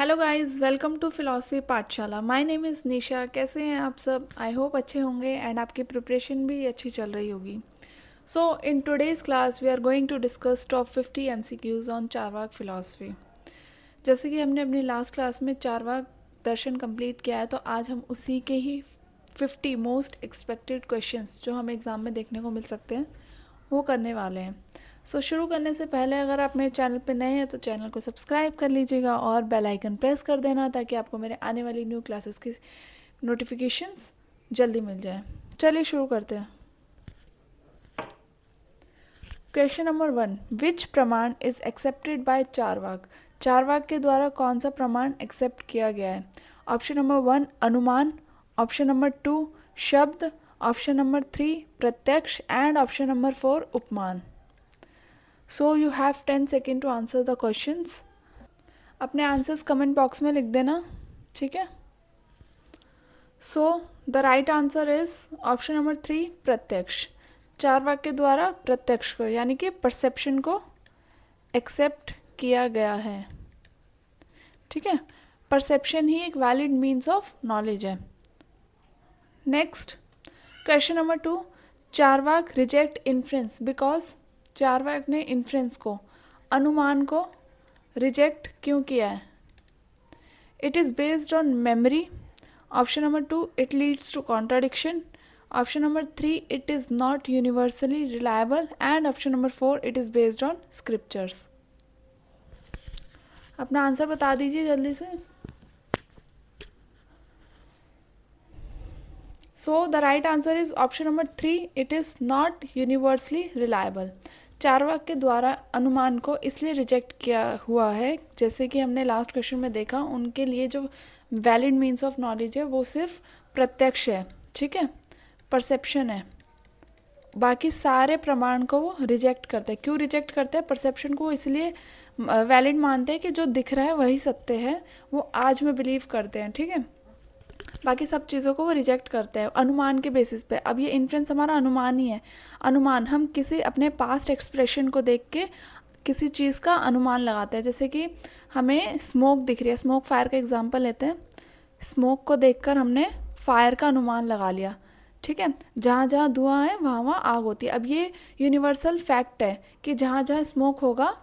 Hello guys, welcome to philosophy पाठशाला। My name is Nisha. कैसे हैं आप सब? आई होप अच्छे होंगे एंड आपकी प्रिपरेशन भी अच्छी चल रही होगी। So in today's class we are going to discuss top 50 MCQs on Charvaka philosophy. जैसे कि हमने अपनी लास्ट क्लास में चारवाक दर्शन कंप्लीट किया है, तो आज हम उसी के ही 50 मोस्ट एक्सपेक्टेड क्वेश्चंस जो हमें एग्ज़ाम में देखने को मिल सकते हैं वो करने वाले हैं। सो शुरू करने से पहले अगर आप मेरे चैनल पे नए हैं तो चैनल को सब्सक्राइब कर लीजिएगा और बेल आइकन प्रेस कर देना ताकि आपको मेरे आने वाली न्यू क्लासेस की नोटिफिकेशंस जल्दी मिल जाए। चलिए शुरू करते हैं। क्वेश्चन नंबर 1, विच प्रमाण is accepted by Charvaka? Charvaka के द्वारा कौन सा प्रमाण एक्सेप्ट किया गया है? ऑप्शन नंबर 1 अनुमान, ऑप्शन नंबर 2 शब्द, ऑप्शन नंबर 3 प्रत्यक्ष एंड ऑप्शन नंबर 4 उपमान। So you have 10 second to answer the questions. अपने आंसर्स कमेंट बॉक्स में लिख देना, ठीक है? So the right answer is option number 3 प्रत्यक्ष। चारवाक के द्वारा प्रत्यक्ष को यानी कि परसेप्शन को एक्सेप्ट किया गया है, ठीक है? परसेप्शन ही एक वैलिड मीन्स ऑफ नॉलेज है। Next question number 2, Charvaka reject inference because Charvaka ने इन्फ्रेंस को, अनुमान को रिजेक्ट क्यों किया है? It is based on memory, option number 2 it leads to contradiction, option number 3 it is not universally reliable and option number 4 it is based on scriptures. अपना answer बता दीजिए जल्दी से। So the right answer is option number 3 it is not universally reliable. Charvaka के द्वारा अनुमान को इसलिए रिजेक्ट किया हुआ है, जैसे कि हमने लास्ट क्वेश्चन में देखा, उनके लिए जो वैलिड मीन्स ऑफ नॉलेज है वो सिर्फ प्रत्यक्ष है, ठीक है, परसेप्शन है। बाकी सारे प्रमाण को वो रिजेक्ट करते हैं। क्यों रिजेक्ट करते हैं? परसेप्शन को इसलिए वैलिड मानते हैं कि जो दिख रहा है वही सत्य है, वो आज में बिलीव करते हैं, ठीक है। बाकी सब चीज़ों को वो रिजेक्ट करते हैं अनुमान के बेसिस पे। अब ये इन्फ्रेंस हमारा अनुमान ही है। अनुमान हम किसी अपने पास्ट एक्सप्रेशन को देख के किसी चीज़ का अनुमान लगाते हैं। जैसे कि हमें स्मोक दिख रही है, स्मोक फायर का एग्जांपल लेते हैं। स्मोक को देखकर हमने फायर का अनुमान लगा लिया, ठीक है। जहाँ जहाँ धुआं है वहाँ वहाँ आग होती है। अब ये यूनिवर्सल फैक्ट है कि जहाँ जहाँ स्मोक होगा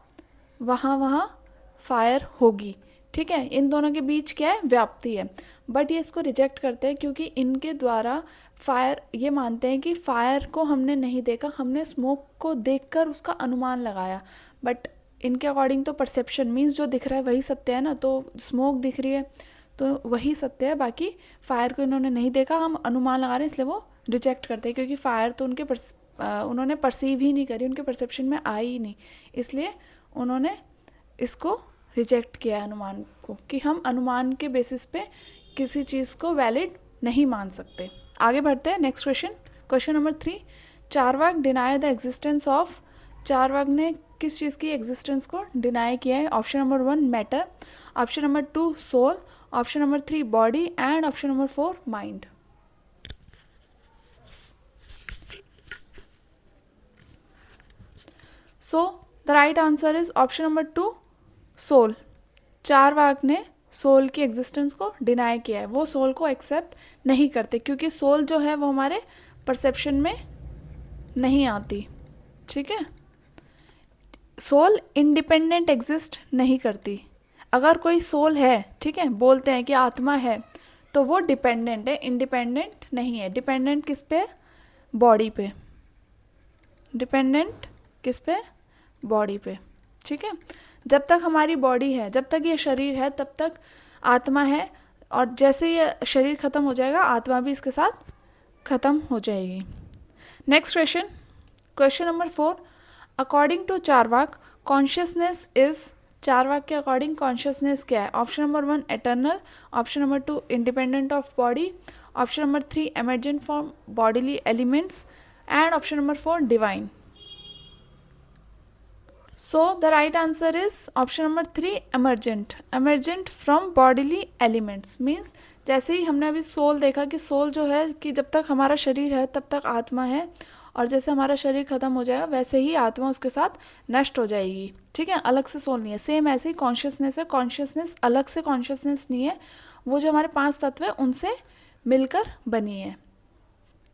वहाँ वहाँ फायर होगी, ठीक है। इन दोनों के बीच क्या है? व्याप्ति है। बट ये इसको रिजेक्ट करते हैं क्योंकि इनके द्वारा फायर, ये मानते हैं कि फायर को हमने नहीं देखा, हमने स्मोक को देखकर उसका अनुमान लगाया। बट इनके अकॉर्डिंग तो परसेप्शन मीन्स जो दिख रहा है वही सत्य है ना, तो स्मोक दिख रही है तो वही सत्य है, बाकी फायर को इन्होंने नहीं देखा, हम अनुमान लगा रहे हैं, इसलिए वो रिजेक्ट करते हैं। क्योंकि फायर तो उन्होंने परसीव ही नहीं करी, उनके परसेप्शन में आई ही नहीं, इसलिए उन्होंने इसको रिजेक्ट किया है अनुमान को, कि हम अनुमान के बेसिस पे किसी चीज़ को वैलिड नहीं मान सकते। आगे बढ़ते हैं। Next question, question number 3, Charvaka deny the existence of. Charvaka ने किस चीज़ की एग्जिस्टेंस को डिनाई किया है? Option number 1 matter, option number 2 soul, option number 3 body and option number 4 mind. So the right answer is option number 2 soul. Charvaka ने soul की existence को डिनाई किया है, वो सोल को एक्सेप्ट नहीं करते क्योंकि सोल जो है वो हमारे परसेप्शन में नहीं आती, ठीक है। सोल इंडिपेंडेंट एग्जिस्ट नहीं करती। अगर कोई सोल है, ठीक है, बोलते हैं कि आत्मा है, तो वो डिपेंडेंट है, इंडिपेंडेंट नहीं है। डिपेंडेंट किस पे? बॉडी पे। डिपेंडेंट किस पे? बॉडी पे, ठीक है। जब तक हमारी बॉडी है, जब तक ये शरीर है, तब तक आत्मा है, और जैसे ये शरीर ख़त्म हो जाएगा आत्मा भी इसके साथ ख़त्म हो जाएगी। Next question, question number 4, according to Charvaka consciousness is. Charvaka के अकॉर्डिंग कॉन्शियसनेस क्या है? Option number 1 eternal, option number 2 independent of body, option number 3 emergent from bodily elements and option number 4 divine. So the right answer is option number 3 emergent. Emergent from bodily elements means जैसे ही हमने अभी soul देखा कि soul जो है कि जब तक हमारा शरीर है तब तक आत्मा है, और जैसे हमारा शरीर खत्म हो जाएगा वैसे ही आत्मा उसके साथ नष्ट हो जाएगी, ठीक है। अलग से सोल नहीं है। सेम ऐसे ही कॉन्शियसनेस है, कॉन्शियसनेस अलग से कॉन्शियसनेस नहीं है, वो जो हमारे 5 तत्व है उनसे मिलकर बनी है,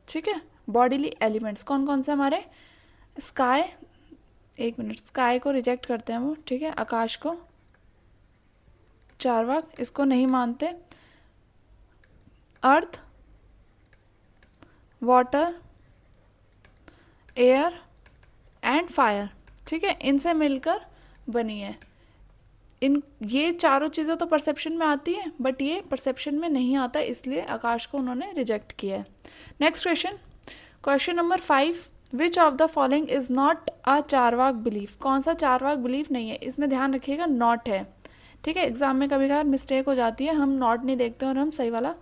ठीक है। बॉडीली एलिमेंट्स कौन कौन से हमारे, स्काई, एक मिनट, स्काई को रिजेक्ट करते हैं वो, ठीक है। आकाश को, चार्वाक इसको नहीं मानते। अर्थ, वाटर, एयर एंड फायर, ठीक है, इनसे मिलकर बनी है। इन ये चारों चीज़ें तो परसेप्शन में आती है बट ये परसेप्शन में नहीं आता, इसलिए आकाश को उन्होंने रिजेक्ट किया है। Next question, question number 5, which of the following is not a Charvaka belief. कौन सा चारवाक बिलीफ नहीं है, इसमें ध्यान रखिएगा नॉट है, ठीक है। एग्जाम में कभी कभार मिस्टेक हो जाती है, हम नॉट नहीं देखते और हम सही वाला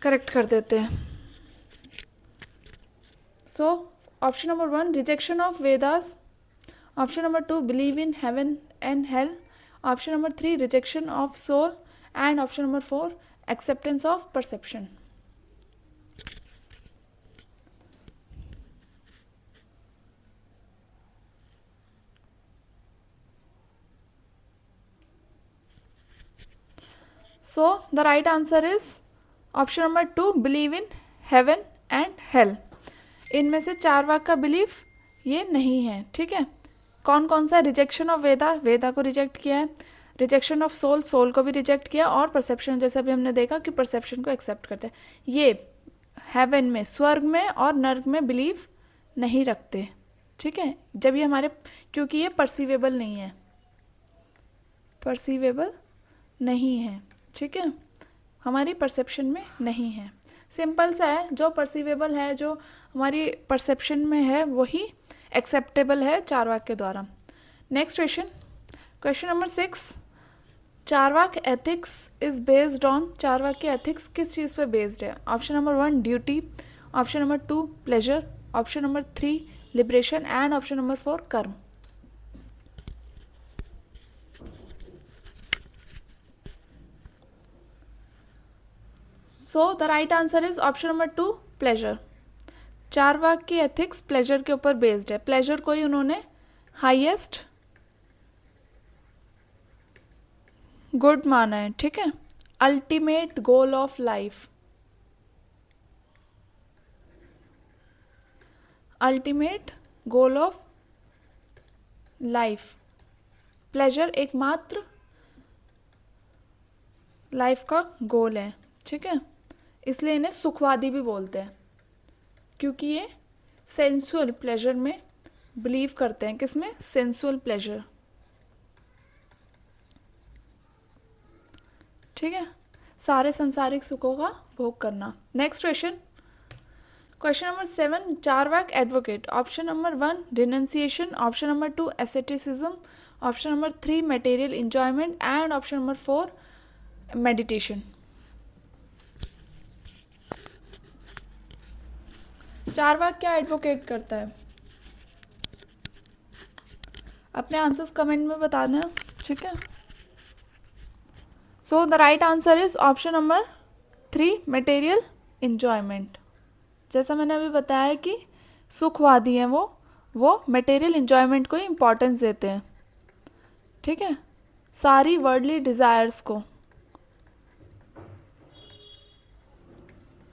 करेक्ट कर देते हैं। So option number 1 rejection of Vedas, option number 2 believe in heaven and hell, option number 3 rejection of soul and option number 4 acceptance of perception. So the right answer is option number 2 believe in heaven and hell। इनमें से चारवाक का belief ये नहीं है, ठीक है। कौन कौन सा, रिजेक्शन ऑफ वेदा, वेदा को रिजेक्ट किया है, रिजेक्शन ऑफ सोल, सोल को भी रिजेक्ट किया, और परसेप्शन जैसे अभी हमने देखा कि परसेप्शन को एक्सेप्ट करते हैं। ये हेवन में, स्वर्ग में और नर्क में बिलीव नहीं रखते, ठीक है। जब ये हमारे, क्योंकि ये परसीवेबल नहीं है, परसीवेबल नहीं है, ठीक है, हमारी परसेप्शन में नहीं है। सिंपल सा है, जो परसीवेबल है, जो हमारी परसेप्शन में है वही एक्सेप्टेबल है चारवाक के द्वारा। Next question, question number 6, Charvaka ethics is based on, Charvaka के एथिक्स किस चीज़ पे बेस्ड है। Option number 1 duty, option number 2 pleasure, option number 3 liberation and option number 4 karma. So the right answer is option number 2 pleasure. Charvaka की ethics pleasure के ऊपर based है। Pleasure को ही उन्होंने हाईएस्ट गुड माना है, ठीक है, ultimate goal of life, ultimate goal of life. Pleasure एकमात्र लाइफ का गोल है, ठीक है, इसलिए इन्हें सुखवादी भी बोलते हैं, क्योंकि ये सेंसुअल प्लेजर में बिलीव करते हैं। किसमें, सेंसुअल प्लेजर, ठीक है, सारे संसारिक सुखों का भोग करना। Next question, question number 7 Charvaka advocate. Option number 1 renunciation, option number 2 asceticism, option number 3 material enjoyment and option number 4 meditation. Charvaka क्या एडवोकेट करता है, अपने आंसर्स कमेंट में बताना, ठीक है। So the right answer is option number 3 material enjoyment. जैसा मैंने अभी बताया कि सुखवादी हैं वो मटेरियल इंजॉयमेंट को ही इम्पोर्टेंस देते हैं, ठीक है, सारी वर्ल्डली डिज़ायर्स को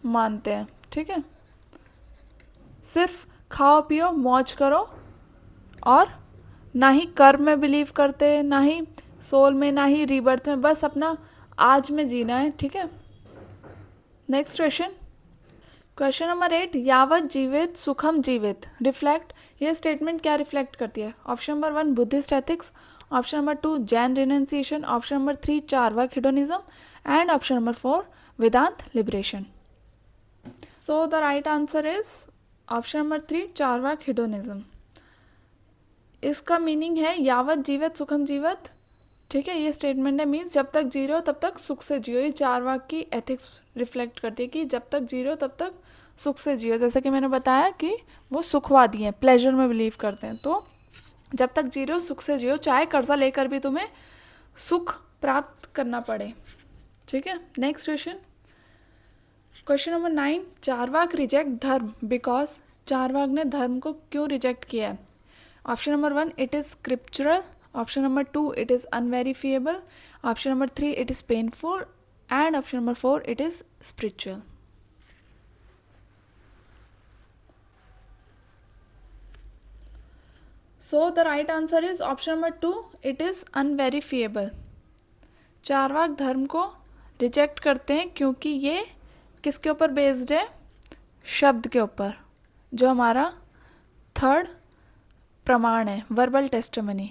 मानते हैं, ठीक है। सिर्फ खाओ पियो मौज करो, और ना ही कर्म में बिलीव करते, ना ही सोल में, ना ही रीबर्थ में, बस अपना आज में जीना है, ठीक है। नेक्स्ट क्वेश्चन, क्वेश्चन नंबर 8 यावत जीवित सुखम जीवित रिफ्लेक्ट, ये स्टेटमेंट क्या रिफ्लेक्ट करती है। Option number 1 Buddhist ethics, option number 2 Jain renunciation, option number 3 Charvaka hedonism and option number 4 Vedanta liberation. So the right answer is option number 3 Charvaka hedonism. इसका मीनिंग है यावत जीवित सुखम जीवित, ठीक है, ये स्टेटमेंट है, मीन्स जब तक जी रहे हो तब तक सुख से जियो। ये चारवाक की एथिक्स रिफ्लेक्ट करती है कि जब तक जी रहे हो तब तक सुख से जियो। जैसे कि मैंने बताया कि वो सुखवादी हैं, प्लेजर में बिलीव करते हैं, तो जब तक जी रहे हो सुख से जियो, चाहे कर्जा लेकर भी तुम्हें सुख प्राप्त करना पड़े, ठीक है। Next question, question number 9 Charvaka reject dharma because Charvaka ने धर्म को क्यों रिजेक्ट किया है? Option number 1 it is scriptural, option number 2 it is unverifiable, option number 3 it is painful and option number 4 it is spiritual. So the right answer is option number 2 it is unverifiable. Charvaka धर्म को reject करते हैं क्योंकि ये किसके ऊपर based है? शब्द के ऊपर, जो हमारा थर्ड प्रमाण है, वर्बल टेस्टिमनी.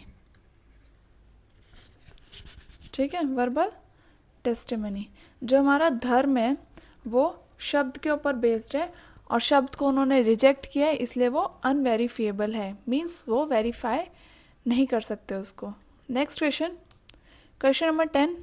ठीक है, वर्बल टेस्टिमनी. जो हमारा धर्म है वो शब्द के ऊपर बेस्ड है और शब्द को उन्होंने रिजेक्ट किया है, इसलिए वो अनवेरीफिएबल है, मीन्स वो वेरीफाई नहीं कर सकते उसको. Next question, question number 10.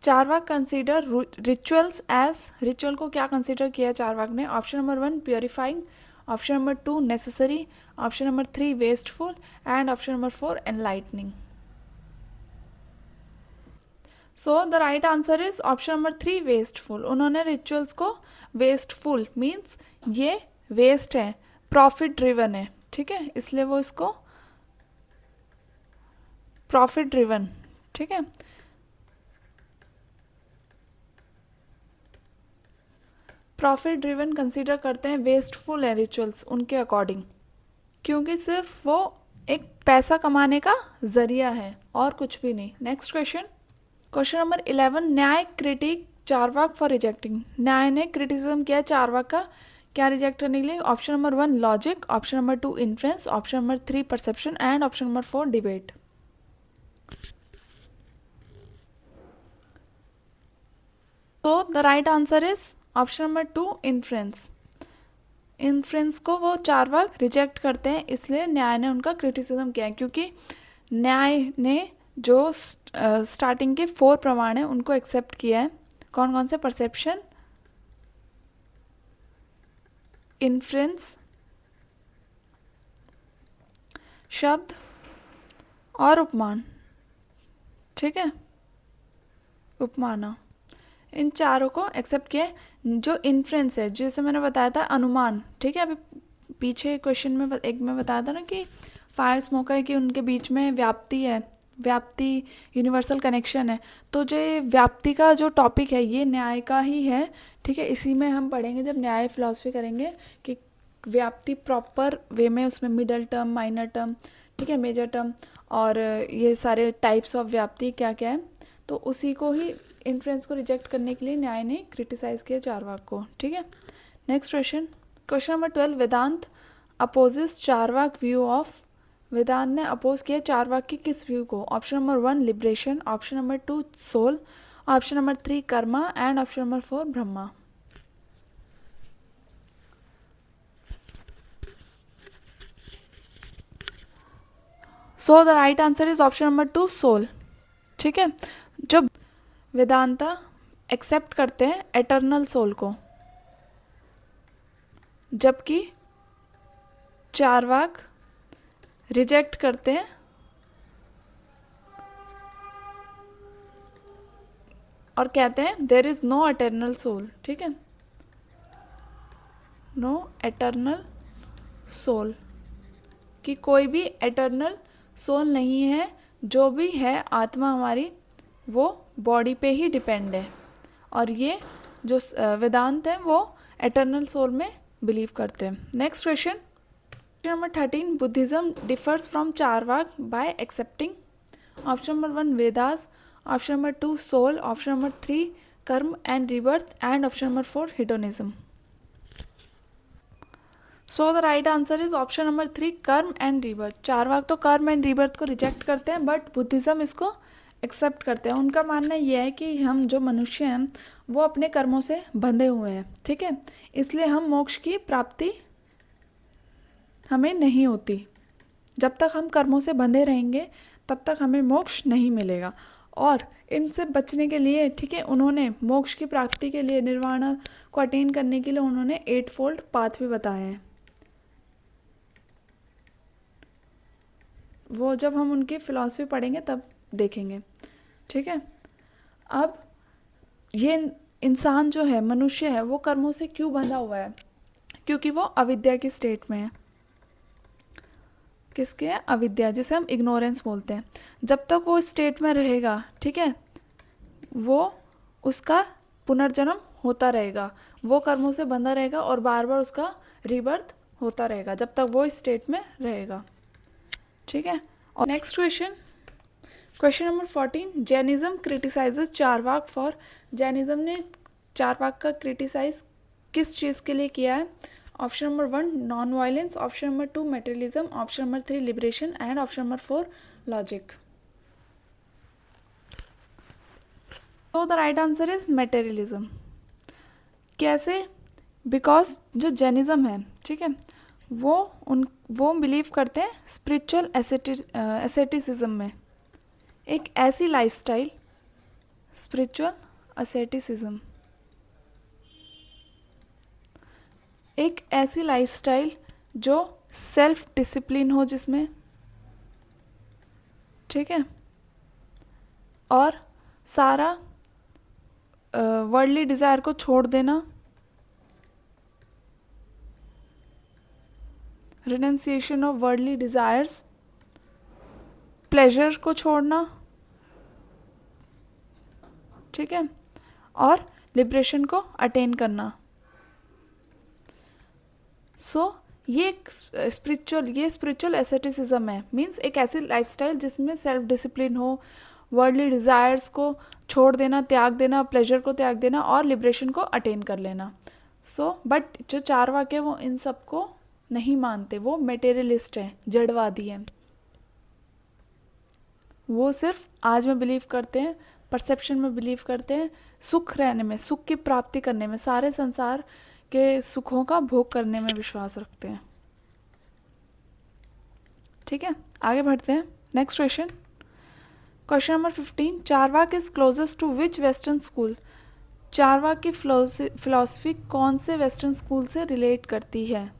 Charvaka consider rituals as, ritual को क्या कंसीडर किया चारवाक ने? Option number 1 purifying, option number 2 necessary, option number 3 wasteful and option number 4 enlightening. So the right answer is option number 3 wasteful. उन्होंने rituals को wasteful means ये waste है, profit driven है. ठीक है, इसलिए वो इसको प्रॉफिट ड्रिवन, ठीक है, प्रॉफिट ड्रिवन कंसीडर करते हैं, वेस्टफुल है रिचुअल्स उनके अकॉर्डिंग, क्योंकि सिर्फ वो एक पैसा कमाने का जरिया है और कुछ भी नहीं. Next question, question number 11. न्याय क्रिटिक चारवाक फॉर रिजेक्टिंग. न्याय ने क्रिटिसिज्म किया चारवाक का क्या रिजेक्ट करने के लिए? Option number 1 logic, option number 2 inference, option number 3 perception and option number 4 debate. तो the right answer is option number 2 inference. Inference को वो चारवाक रिजेक्ट करते हैं, इसलिए न्याय ने उनका क्रिटिसिज्म किया है, क्योंकि न्याय ने जो स्टार्टिंग के 4 प्रमाण हैं उनको एक्सेप्ट किया है. कौन कौन से? परसेप्शन, इन्फ्रेंस, शब्द और उपमान. ठीक है, उपमाना, इन चारों को एक्सेप्ट किया. जो इन्फ्रेंस है, जैसे मैंने बताया था अनुमान, ठीक है, अभी पीछे क्वेश्चन में एक में बताया था ना कि फायर स्मोक है कि उनके बीच में व्याप्ति है, व्याप्ति यूनिवर्सल कनेक्शन है. तो जो व्याप्ति का जो टॉपिक है ये न्याय का ही है. ठीक है, इसी में हम पढ़ेंगे जब न्याय फिलॉसफी करेंगे कि व्याप्ति प्रॉपर वे में, उसमें मिडल टर्म, माइनर टर्म, ठीक है, मेजर टर्म और ये सारे टाइप्स ऑफ व्याप्ति क्या क्या है. तो उसी को ही, इन्फ्लुएंस को रिजेक्ट करने के लिए न्याय ने क्रिटिसाइज किया चारवाक को. ठीक है, next question, question number 12. Vedanta opposes Charvaka view of. Vedanta ने अपोज किया चारवाक की किस व्यू को? Option number 1 liberation, option number 2 soul, option number 3 karma and option number 4 Brahma. So the right answer is option number 2 soul. ठीक है, जब वेदांता एक्सेप्ट करते हैं एटर्नल सोल को, जबकि चारवाक रिजेक्ट करते हैं और कहते हैं there is no eternal soul. ठीक है, नो एटर्नल सोल, कि कोई भी एटर्नल सोल नहीं है, जो भी है आत्मा हमारी वो बॉडी पे ही डिपेंड है. और ये जो वेदांत है वो एटर्नल सोल में बिलीव करते हैं. Next question, number 13. Buddhism differs from Charvaka by accepting. Option number 1 Vedas, option number 2 soul, option number 3 karma and rebirth and option number 4 hedonism. So the right answer is option number 3 karma and rebirth. Charvaka तो कर्म and rebirth को reject करते हैं, but Buddhism इसको accept करते हैं. उनका मानना यह है कि हम जो मनुष्य हैं वो अपने कर्मों से बंधे हुए हैं. ठीक है, इसलिए हम मोक्ष की प्राप्ति हमें नहीं होती. जब तक हम कर्मों से बंधे रहेंगे तब तक हमें मोक्ष नहीं मिलेगा. और इनसे बचने के लिए, ठीक है, उन्होंने मोक्ष की प्राप्ति के लिए, निर्वाण को अटेन करने के लिए उन्होंने 8 फोल्ड पाथ भी बताए हैं. वो जब हम उनकी फिलॉसफी पढ़ेंगे तब देखेंगे. ठीक है, अब ये इंसान जो है, मनुष्य है, वो कर्मों से क्यों बंधा हुआ है? क्योंकि वो अविद्या की स्टेट में है। किसके है? अविद्या, जिसे हम इग्नोरेंस बोलते हैं। जब तक वो स्टेट में रहेगा, ठीक है, वो उसका पुनर्जन्म होता रहेगा, वो कर्मों से बंधा रहेगा और बार बार उसका रीबर्थ होता रहेगा जब तक वो इस स्टेट में रहेगा। ठीक है। और next question, question number 14, Jainism criticises Charvaka for. Jainism ने चारवाक का क्रिटिसाइज किस चीज़ के लिए किया है? Option number 1 non violence, option number 2 materialism, option number 3 liberation and option number 4 logic. तो the right answer is materialism. कैसे? बिकॉज जो जैनिज्म है, ठीक है, वो बिलीव करते हैं स्पिरिचुअल एसेटिसिज्म में, एक ऐसी लाइफस्टाइल, स्पिरिचुअल एसेटिसिज्म, एक ऐसी लाइफस्टाइल जो सेल्फ डिसिप्लिन हो जिसमें, ठीक है, और सारा वर्ल्डली डिज़ायर को छोड़ देना, renunciation of worldly desires, pleasure को छोड़ना, ठीक है, और लिबरेशन को अटेन करना। ये स्पिरिचुअल एसेटिसिज्म है, मीन्स एक ऐसी लाइफस्टाइल जिसमें सेल्फ डिसिप्लिन हो, वर्ल्डली डिज़ायर्स को छोड़ देना, त्याग देना, प्लेजर को त्याग देना और लिबरेशन को अटेन कर लेना। बट जो चारवाक है वो इन सब को नहीं मानते, वो मेटेरियलिस्ट हैं, जड़वादी हैं। वो सिर्फ आज में बिलीव करते हैं, परसेप्शन में बिलीव करते हैं, सुख रहने में, सुख की प्राप्ति करने में, सारे संसार के सुखों का भोग करने में विश्वास रखते हैं। ठीक है, आगे बढ़ते हैं। Next question, question number 15, Charvaka is closest to which western school. Charvaka की फिलॉसफी कौन से वेस्टर्न स्कूल से रिलेट करती है?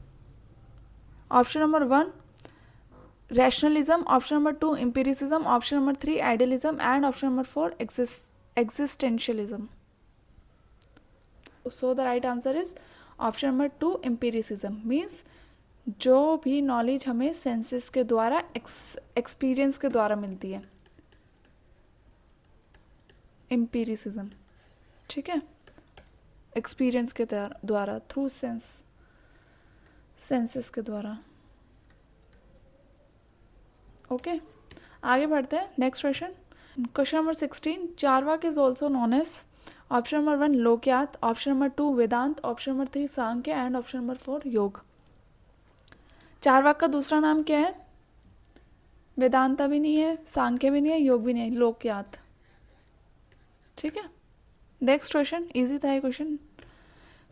Option number 1 rationalism, option number 2 empiricism, option number 3 idealism and option number 4 existentialism. So the right answer is option number 2 empiricism. Means जो भी knowledge हमें senses के द्वारा, एक्सपीरियंस के द्वारा मिलती है, एम्पिरिसिज्म, ठीक है, एक्सपीरियंस के द्वारा, थ्रू सेंसेस के द्वारा। ओके, आगे बढ़ते हैं। Next question, question number 16, Charvaka is also known as. Option number 1 Lokayata, option number 2 Vedanta, option number 3 Samkhya and option number 4 Yoga. Charvaka का दूसरा नाम क्या है? वेदांता भी नहीं है, सांख्य भी नहीं है, योग भी नहीं है, लोकयात। ठीक है, नेक्स्ट क्वेश्चन, इजी था ये question.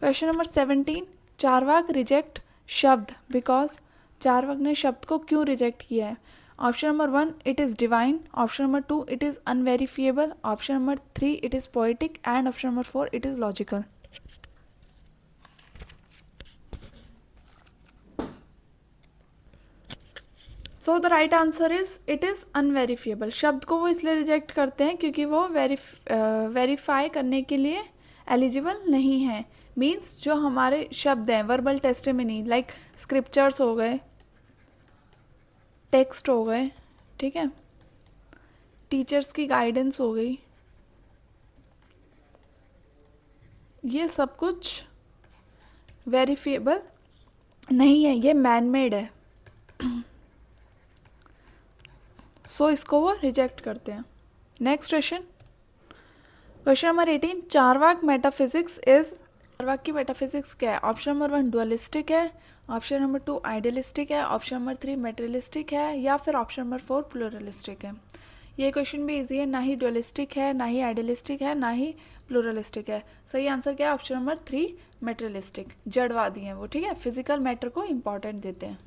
Question number 17, Charvaka reject shabda because. Charvaka ने शब्द को क्यों रिजेक्ट किया है? Option number 1 it is divine, option number 2 it is unverifiable, option number 3 it is poetic and option number 4 it is logical. So the right answer is it is unverifiable. शब्द को वो इसलिए रिजेक्ट करते हैं क्योंकि वो वेरीफाई करने के लिए एलिजिबल नहीं है। मीन्स जो हमारे शब्द हैं, वर्बल टेस्टिमनी, लाइक स्क्रिप्चर्स हो गए, टेक्स्ट हो गए, ठीक है, टीचर्स की गाइडेंस हो गई, ये सब कुछ वेरीफिएबल नहीं है, ये मैन मेड है। सो इसको वो रिजेक्ट करते हैं। Next question, question number 18, Charvaka metaphysics is. Charvaka की मेटाफिजिक्स क्या है? ऑप्शन नंबर 1 डुअलिस्टिक है, ऑप्शन नंबर 2 आइडियलिस्टिक है, ऑप्शन नंबर 3 मेटेरियलिस्टिक है या फिर ऑप्शन नंबर 4 प्लूरलिस्टिक है। ये क्वेश्चन भी इजी है, ना ही डुअलिस्टिक है, ना ही आइडियलिस्टिक है, ना ही प्लूरलिस्टिक है। सही आंसर क्या है? Option number 3 materialistic. जड़वादी हैं वो, ठीक है, फिजिकल मैटर को इम्पॉर्टेंट देते हैं।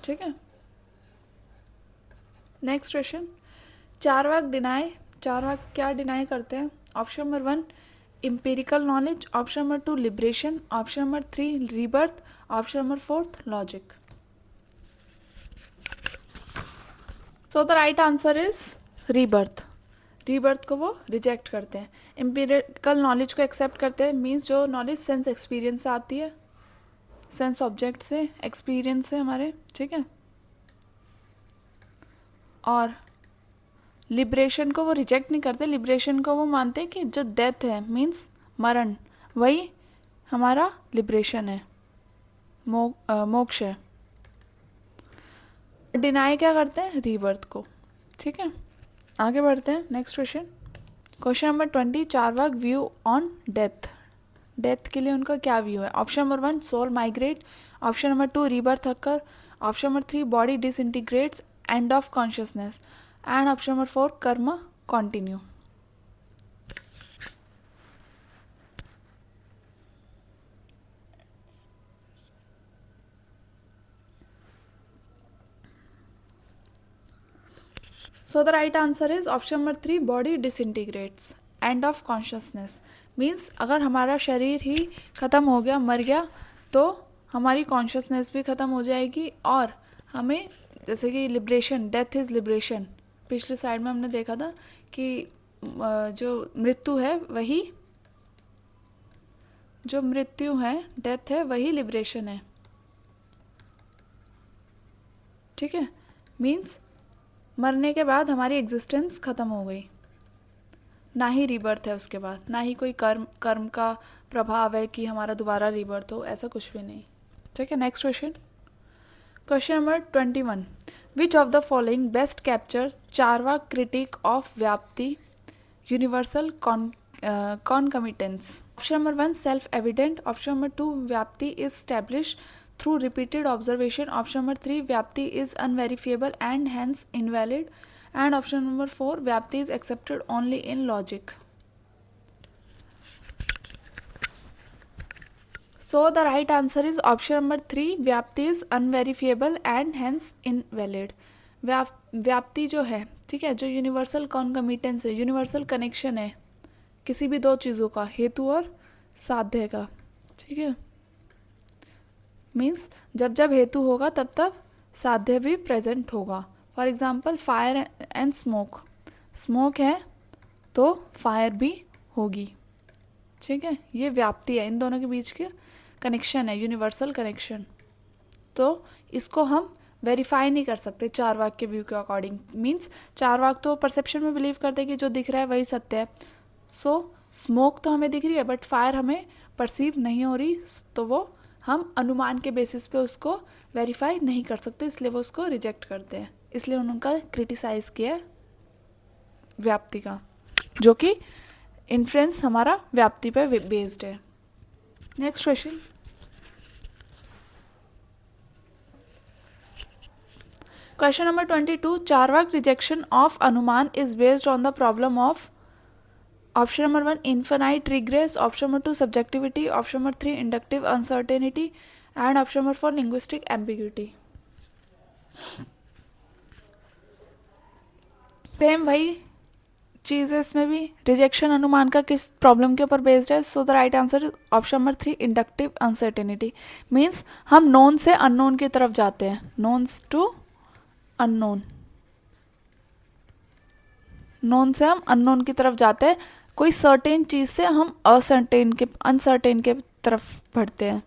ठीक है, नेक्स्ट क्वेश्चन, चारवाक क्या डिनाई करते हैं? Option number 1 empirical knowledge, option number 2 liberation, option number 3 rebirth, option number 4 logic. So the right answer is rebirth. Rebirth को वो रिजेक्ट करते हैं। एम्पिरिकल नॉलेज को एक्सेप्ट करते हैं, मीन्स जो नॉलेज सेंस एक्सपीरियंस से आती है, सेंस ऑब्जेक्ट से, एक्सपीरियंस से हमारे, ठीक है। और लिबरेशन को वो रिजेक्ट नहीं करते, लिबरेशन को वो मानते हैं कि जो डेथ है मीन्स मरण, वही हमारा लिबरेशन है, मोक्ष है। डिनाई क्या करते हैं? रीबर्थ को, ठीक है। आगे बढ़ते हैं, next question. Question number 20, Charvaka view on death. Death के लिए उनका क्या व्यू है? Option number 1 soul migrate, option number 2 rebirth occur, option number 3 body disintegrates, end of consciousness, and option number 4 karma continue. So the right answer is option number 3 body disintegrates, end of consciousness। Means अगर हमारा शरीर ही ख़त्म हो गया, मर गया, तो हमारी कॉन्शियसनेस भी ख़त्म हो जाएगी और हमें, जैसे कि लिबरेशन, डेथ इज़ लिबरेशन, पिछले साइड में हमने देखा था कि जो मृत्यु है वही, जो मृत्यु है, डेथ है, वही लिबरेशन है, ठीक है। मीन्स मरने के बाद हमारी एग्जिस्टेंस ख़त्म हो गई, ना ही रीबर्थ है उसके बाद, ना ही कोई कर्म का प्रभाव है कि हमारा दोबारा रीबर्थ हो, ऐसा कुछ भी नहीं, ठीक है। Next question, question number 21, which of the following best capture Charvaka critique of vyapti universal concomitance. Option number 1 self evident, option number 2 vyapti is establish through repeated observation, option number 3 vyapti is unverifiable and hence invalid, and option number 4 vyapti is accepted only in logic. So the right answer is option number 3 vyapti is unverifiable and hence invalid। व्याप्ति जो है, ठीक है, जो universal कॉन्कमिटेंस है, universal connection है किसी भी दो चीज़ों का, हेतु और साध्य का, ठीक है। मीन्स जब जब हेतु होगा तब तब साध्य भी प्रेजेंट होगा। For example fire and smoke, smoke है तो फायर भी होगी, ठीक है। ये व्याप्ति है, इन दोनों के बीच के कनेक्शन है, यूनिवर्सल कनेक्शन। तो इसको हम वेरीफाई नहीं कर सकते चारवाक के व्यू के अकॉर्डिंग। मीन्स चारवाक तो परसेप्शन में बिलीव करते हैं कि जो दिख रहा है वही सत्य है। सो स्मोक तो हमें दिख रही है बट फायर हमें परसीव नहीं हो रही, तो वो हम अनुमान के बेसिस पे उसको वेरीफाई नहीं कर सकते, इसलिए वो उसको रिजेक्ट करते हैं। इसलिए उनका क्रिटिसाइज किया व्याप्ति का, जो कि इन्फ्लुएंस हमारा व्याप्ति पे बेस्ड है। Next question, question number 22, Charvaka rejection of anumana is based on the problem of option number 1 infinite regress, option number 2 subjectivity, option number 3 inductive uncertainty, and option number 4 linguistic ambiguity. Same वही चीज़ है इसमें भी, rejection अनुमान का किस problem के ऊपर बेस्ड है। So the right answer option number 3 inductive uncertainty. Means हम नोन से अननोन की तरफ जाते हैं, नोन्स टू अननोन, नोन से हम अननोन की तरफ जाते हैं, कोई सर्टेन चीज़ से हम अनसर्टेन के तरफ बढ़ते हैं।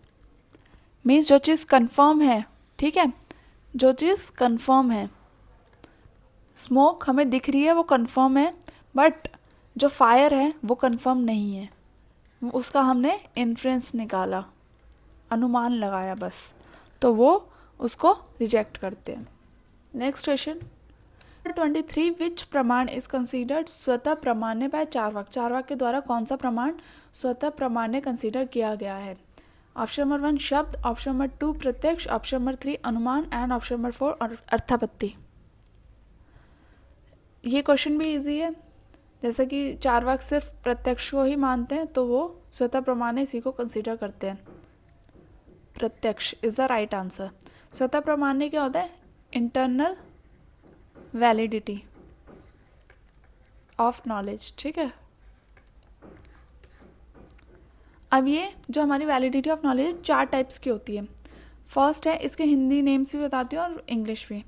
मीन्स जो चीज़ कंफर्म है, ठीक है, जो चीज़ कंफर्म है, स्मोक हमें दिख रही है वो कंफर्म है, बट जो फायर है वो कंफर्म नहीं है, उसका हमने इन्फ्रेंस निकाला, अनुमान लगाया बस, तो वो उसको रिजेक्ट करते हैं। नेक्स्ट क्वेश्चन 23, विच प्रमाण इज कंसीडर्ड स्वतः प्रमाण्य बाय चारवाक। चारवाक के द्वारा कौन सा प्रमाण स्वतः प्रमाण्य कंसीडर किया गया है। ऑप्शन नंबर 1 शब्द, ऑप्शन नंबर 2 प्रत्यक्ष, ऑप्शन नंबर 3 अनुमान, एंड ऑप्शन नंबर 4 अर्थापत्ति। ये क्वेश्चन भी इजी है, जैसे कि चारवाक सिर्फ प्रत्यक्ष को ही मानते हैं तो वो स्वतः प्रमाण्य इसी को कंसीडर करते हैं। प्रत्यक्ष इज द राइट आंसर। स्वतः प्रमाण्य क्या होता है? इंटरनल वैलिडिटी ऑफ नॉलेज, ठीक है। अब ये जो हमारी वैलिडिटी ऑफ नॉलेज 4 टाइप्स की होती है। फर्स्ट है, इसके हिंदी नेम्स भी बताती हूँ और इंग्लिश भी।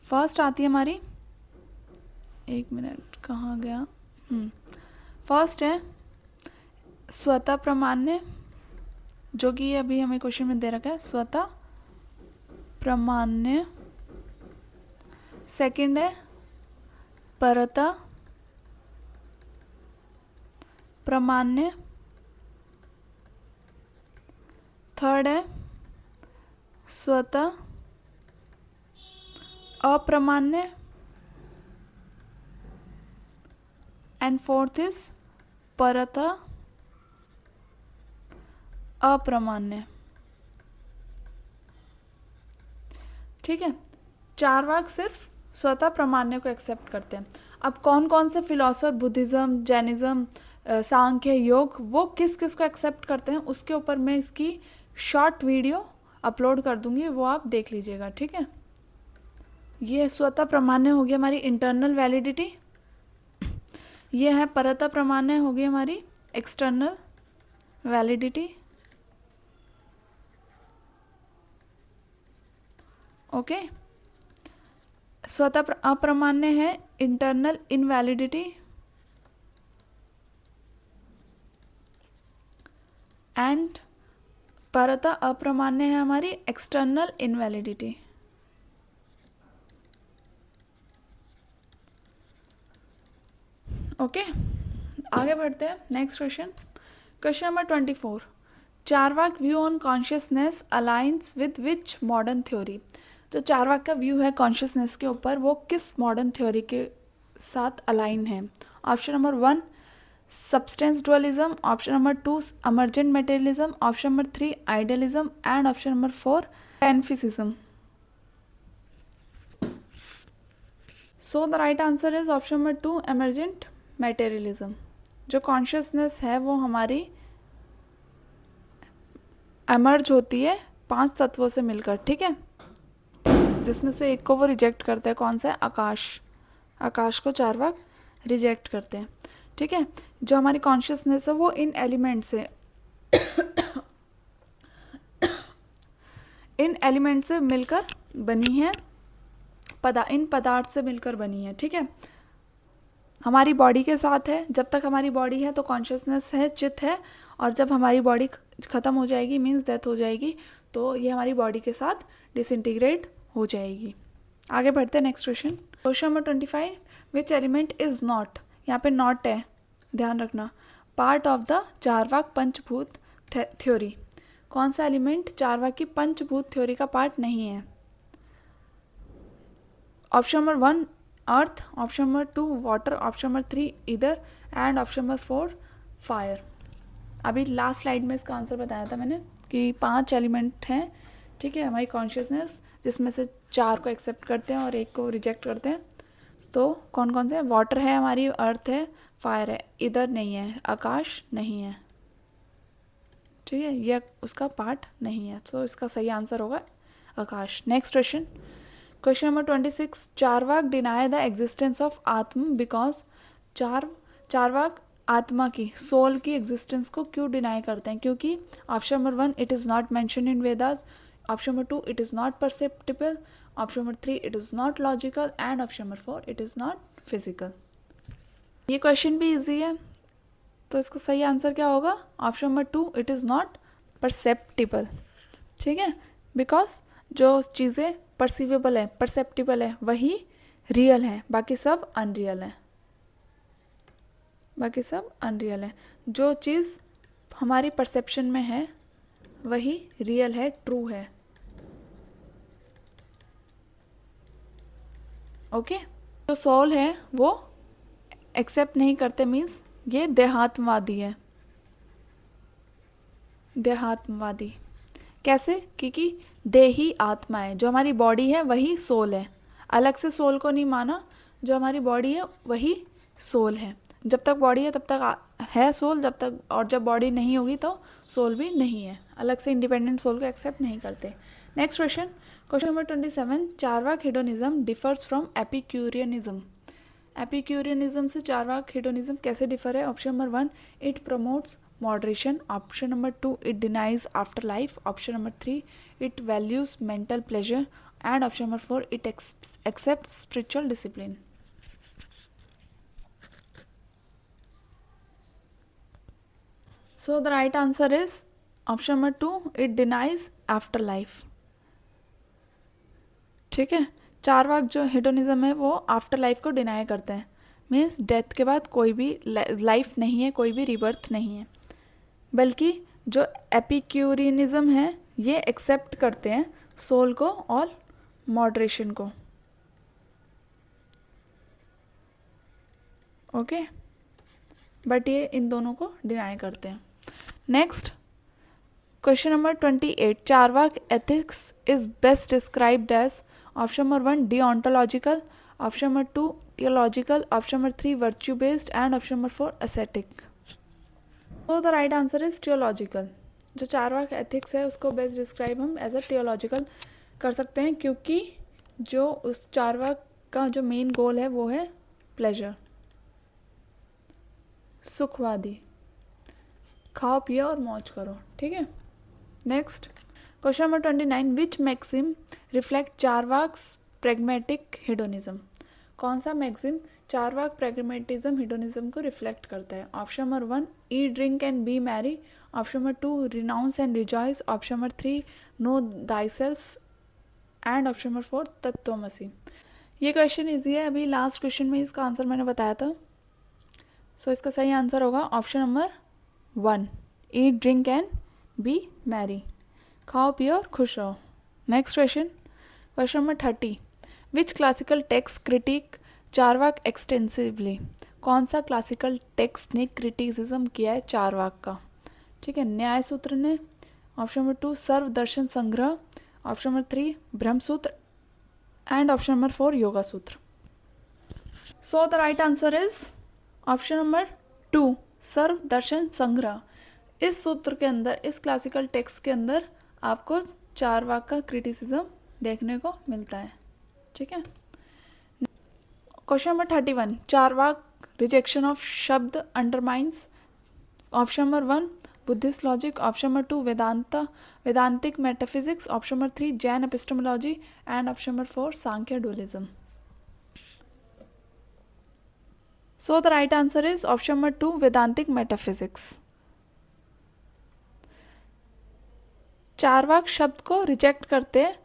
फर्स्ट आती है हमारी, एक मिनट कहाँ गया, फर्स्ट है स्वतः प्रमाण्य, जो कि ये अभी हमें क्वेश्चन में दे रखा है, स्वतः प्रमाण्य। सेकंड है परतः प्रमाण्य। थर्ड है स्वतः अप्रमाण्य। एंड फोर्थ इज परतः अप्रमाण्य। ठीक है, चारवाक सिर्फ स्वतः प्रमाण्य को एक्सेप्ट करते हैं। अब कौन कौन से फिलोसफर, बुद्धिज़्म, जैनिज़्म, सांख्य, योग, वो किस किस को एक्सेप्ट करते हैं उसके ऊपर मैं इसकी शॉर्ट वीडियो अपलोड कर दूंगी, वो आप देख लीजिएगा। ठीक है, ये स्वतः प्रमाण्य हो गई हमारी इंटरनल वैलिडिटी, ये है परतः प्रमाण्य हो गई हमारी एक्सटर्नल वैलिडिटी। ओके, स्वतः अप्रमाण्य है इंटरनल इनवैलिडिटी, एंड परतः अप्रमाण्य है हमारी एक्सटर्नल इनवैलिडिटी। ओके, आगे बढ़ते हैं। Next question, question number 24, Charvaka view on consciousness aligns with which modern theory. जो चारवाक का व्यू है कॉन्शियसनेस के ऊपर, वो किस मॉडर्न थ्योरी के साथ अलाइन है। Option number 1 substance dualism, option number 2 emergent materialism, option number 3 idealism, and option number 4 panpsychism. So the right answer is option number 2 emergent materialism। जो कॉन्शियसनेस है वो हमारी एमर्ज होती है 5 तत्वों से मिलकर। ठीक है, जिसमें से एक को वो रिजेक्ट करते हैं, कौन सा है, आकाश। आकाश को चारवाक रिजेक्ट करते हैं। ठीक है, जो हमारी कॉन्शियसनेस है वो इन एलिमेंट से इन एलिमेंट से मिलकर बनी है, इन पदार्थ से मिलकर बनी है। ठीक है, हमारी बॉडी के साथ है, जब तक हमारी बॉडी है तो कॉन्शियसनेस है, चित है, और जब हमारी बॉडी ख़त्म हो जाएगी, मीन्स डेथ हो जाएगी, तो ये हमारी बॉडी के साथ डिसइंटीग्रेट हो जाएगी। आगे बढ़ते हैं next question, question number 25, which element is not, यहाँ पे नॉट है, ध्यान रखना, पार्ट ऑफ द चारवाक पंचभूत थ्योरी। कौन सा एलिमेंट चारवाक की पंचभूत थ्योरी का पार्ट नहीं है। Option number 1 earth, option number 2 water, option number 3 either, and option number 4 fire. अभी लास्ट स्लाइड में इसका आंसर बताया था मैंने कि 5 एलिमेंट हैं। ठीक है, हमारी कॉन्शियसनेस, जिसमें से 4 को एक्सेप्ट करते हैं और 1 को रिजेक्ट करते हैं। तो कौन कौन से, वाटर है हमारी, अर्थ है, फायर है, इधर नहीं है, आकाश नहीं है। ठीक है, यह उसका पार्ट नहीं है, तो इसका सही आंसर होगा आकाश। Next question, question number 26, Charvaka deny the existence of atma because. Charvaka आत्मा की, सोल की एग्जिस्टेंस को क्यों डिनाई करते हैं, क्योंकि option number 1 it is not mention in Vedas, option number 2 it is not perceptible, option number 3 it is not logical, and option number 4 it is not physical. ये question भी इजी है, तो इसका सही आंसर क्या होगा, option number 2 it is not perceptible. ठीक है, बिकॉज जो चीज़ें परसीवेबल है, परसेप्टिबल है, वही रियल है, बाकी सब अनरियल है, बाकी सब अनरियल है। जो चीज़ हमारी परसेप्शन में है वही रियल है, ट्रू है। ओके, जो सोल है वो एक्सेप्ट नहीं करते, मीन्स ये देहात्मवादी है। देहात्मवादी कैसे, क्योंकि देही आत्मा है, जो हमारी बॉडी है वही सोल है, अलग से सोल को नहीं माना, जो हमारी बॉडी है वही सोल है। जब तक बॉडी है तब तक है सोल, जब तक, और जब बॉडी नहीं होगी तो सोल भी नहीं है, अलग से इंडिपेंडेंट सोल को एक्सेप्ट नहीं करते। Next question, question number 27, Charvaka hedonism differs from Epicureanism. Epicureanism से चारवाक हेडोनिज्म कैसे डिफर है। Option number 1 it promotes moderation, option number 2 it denies after life, option number 3 it values mental pleasure, and option number 4 it accept spiritual discipline. So the right answer is option number 2, it denies after life. ठीक है, चारवाक जो hedonism है वो after life को deny करते हैं, means death के बाद कोई भी लाइफ नहीं है, कोई भी रिबर्थ नहीं है। बल्कि जो एपिक्यूरियनिज्म है ये एक्सेप्ट करते हैं सोल को और मॉडरेशन को। ओके, बट ये इन दोनों को डिनाई करते हैं। Next question number 28, Charvaka ethics is best described as option number 1 deontological, option number 2 theological, option number 3 virtue based and option number 4 ascetic. तो the right answer is theological. जो Charvaka ethics है उसको best describe हम as a theological कर सकते हैं, क्योंकि जो उस चारवाक का जो मेन गोल है वो है प्लेजर, सुखवादी, खाओ पियो और मौज करो। ठीक है, next question number 29, which maxim reflect Charvaka's pragmatic hedonism. कौन सा मैक्सिम चारवाक प्रेगमेटिज्म हिडोनिज्म को रिफ्लेक्ट करता है? Option number 1 eat drink and be merry, option number 2 renounce and rejoice, option number 3 know thyself and option number 4 तत्वमसी। ये question easy है, अभी last question में इसका आंसर मैंने बताया था। सो इसका सही आंसर होगा option number 1 eat drink and be merry, खाओ पियो और खुश रहो। Next question number 30, which classical text critique Charvaka extensively. कौन सा क्लासिकल टेक्स्ट ने क्रिटिसिज्म किया है चारवाक का? ठीक है, न्याय सूत्र ने, option number 2 Sarva Darshana Sangraha, option number 3 Brahma Sutra and option number 4 Yoga Sutra. So the right answer is option number 2 Sarva Darshana Sangraha. इस सूत्र के अंदर, इस क्लासिकल टेक्स्ट के अंदर आपको चारवाक का क्रिटिसिज्म देखने को मिलता है। ठीक है, question number 31, Charvaka rejection of shabda undermines. Option number 1 Buddhist logic, option number 2 Vedantic metaphysics, option number 3 Jain epistemology and option number 4 Samkhya dualism. So the right answer is option number 2 Vedantic metaphysics. Charvaka शब्द को रिजेक्ट करते हैं,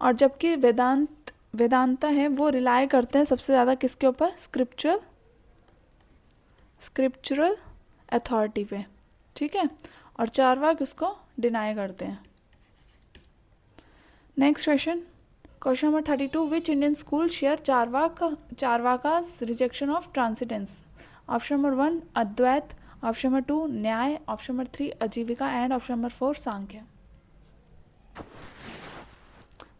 और जबकि वेदांता है वो रिलाई करते हैं सबसे ज़्यादा किसके ऊपर? स्क्रिप्चुरल अथॉरिटी पे। ठीक है, और चारवाक उसको डिनाई करते हैं। Next question number 32, which Indian school share Charvaka's rejection of transcendence. Option number 1 Advaita, option number 2 Nyaya, option number 3 Ajivika and option number 4 Samkhya.